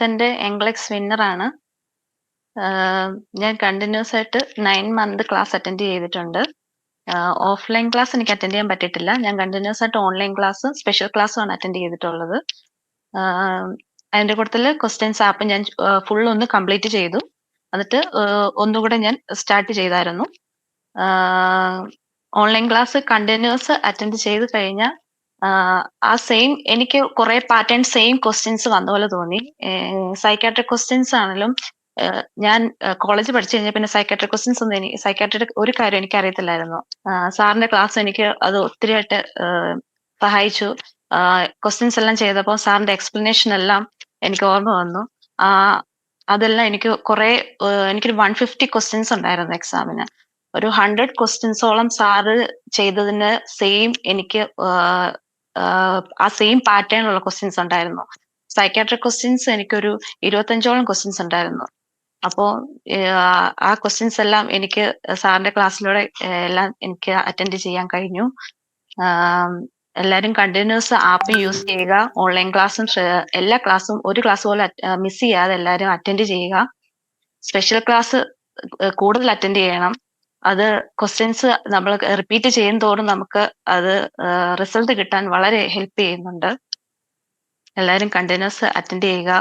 എന്റെ എംഗ്ലെക്സ് വിന്നറാണ്. ഞാൻ കണ്ടിന്യൂസ് ആയിട്ട് 9 മന്ത് ക്ലാസ് അറ്റൻഡ് ചെയ്തിട്ടുണ്ട്. ഓഫ്‌ലൈൻ ക്ലാസ് എനിക്ക് അറ്റൻഡ് ചെയ്യാൻ പറ്റിയിട്ടില്ല. ഞാൻ കണ്ടിന്യൂസ് ആയിട്ട് ഓൺലൈൻ ക്ലാസ്സും, സ്പെഷ്യൽ ക്ലാസ്സും ആണ് അറ്റൻഡ് ചെയ്തിട്ടുള്ളത്. ആഹ് അതിന്റെ കൂട്ടത്തില് ക്വസ്റ്റ്യൻസ് ആപ്പ് ഞാൻ ഫുൾ ഒന്ന് കംപ്ലീറ്റ് ചെയ്തു. എന്നിട്ട് ഒന്നുകൂടെ ഞാൻ സ്റ്റാർട്ട് ചെയ്തായിരുന്നു. ഓൺലൈൻ ക്ലാസ് കണ്ടിന്യൂസ് അറ്റൻഡ് ചെയ്ത് കഴിഞ്ഞാ ആ സെയിം എനിക്ക് കുറെ പാറ്റേൺ സെയിം ക്വസ്റ്റ്യൻസ് വന്ന പോലെ തോന്നി. സൈക്കാട്രിക് ക്വസ്റ്റ്യൻസ് ആണെങ്കിലും ഞാൻ കോളേജ് പഠിച്ചു കഴിഞ്ഞാൽ പിന്നെ സൈക്കാട്രിക് ക്വസ്റ്റ്യൻസ് ഒന്നും സൈക്കാട്രിക് ഒരു കാര്യം എനിക്ക് അറിയത്തില്ലായിരുന്നു. സാറിന്റെ ക്ലാസ് എനിക്ക് അത് ഒത്തിരിയായിട്ട് സഹായിച്ചു. ക്വസ്റ്റ്യൻസ് എല്ലാം ചെയ്തപ്പോൾ സാറിന്റെ എക്സ്പ്ലനേഷൻ എല്ലാം എനിക്ക് ഓർമ്മ വന്നു. അതെല്ലാം എനിക്ക് കുറെ എനിക്കൊരു 150 ക്വസ്റ്റ്യൻസ് ഉണ്ടായിരുന്നു എക്സാമിന്. ഒരു 100 ക്വസ്റ്റ്യൻസോളം സാറ് ചെയ്തതിന് സെയിം എനിക്ക് ആ സെയിം പാറ്റേണിലുള്ള ക്വസ്റ്റ്യൻസ് ഉണ്ടായിരുന്നു. സൈക്കാട്രിക് ക്വസ്റ്റ്യൻസ് എനിക്കൊരു 25ഓളം ക്വസ്റ്റ്യൻസ് ഉണ്ടായിരുന്നു. അപ്പോ ആ ക്വസ്റ്റ്യൻസ് എല്ലാം എനിക്ക് സാറിന്റെ ക്ലാസ്സിലൂടെ എല്ലാം എനിക്ക് അറ്റൻഡ് ചെയ്യാൻ കഴിഞ്ഞു. എല്ലാരും കണ്ടിന്യൂസ് ആപ്പ് യൂസ് ചെയ്യുക. ഓൺലൈൻ ക്ലാസ്സും എല്ലാ ക്ലാസ്സും ഒരു ക്ലാസ് പോലും മിസ് ചെയ്യാതെ എല്ലാരും അറ്റൻഡ് ചെയ്യുക. സ്പെഷ്യൽ ക്ലാസ് കൂടുതൽ അറ്റൻഡ് ചെയ്യണം. അത് ക്വസ്റ്റ്യൻസ് നമ്മൾ റിപ്പീറ്റ് ചെയ്യുന്തോറും നമുക്ക് അത് റിസൾട്ട് കിട്ടാൻ വളരെ ഹെൽപ്പ് ചെയ്യുന്നുണ്ട്. എല്ലാരും കണ്ടിന്യൂസ് അറ്റൻഡ് ചെയ്യുക.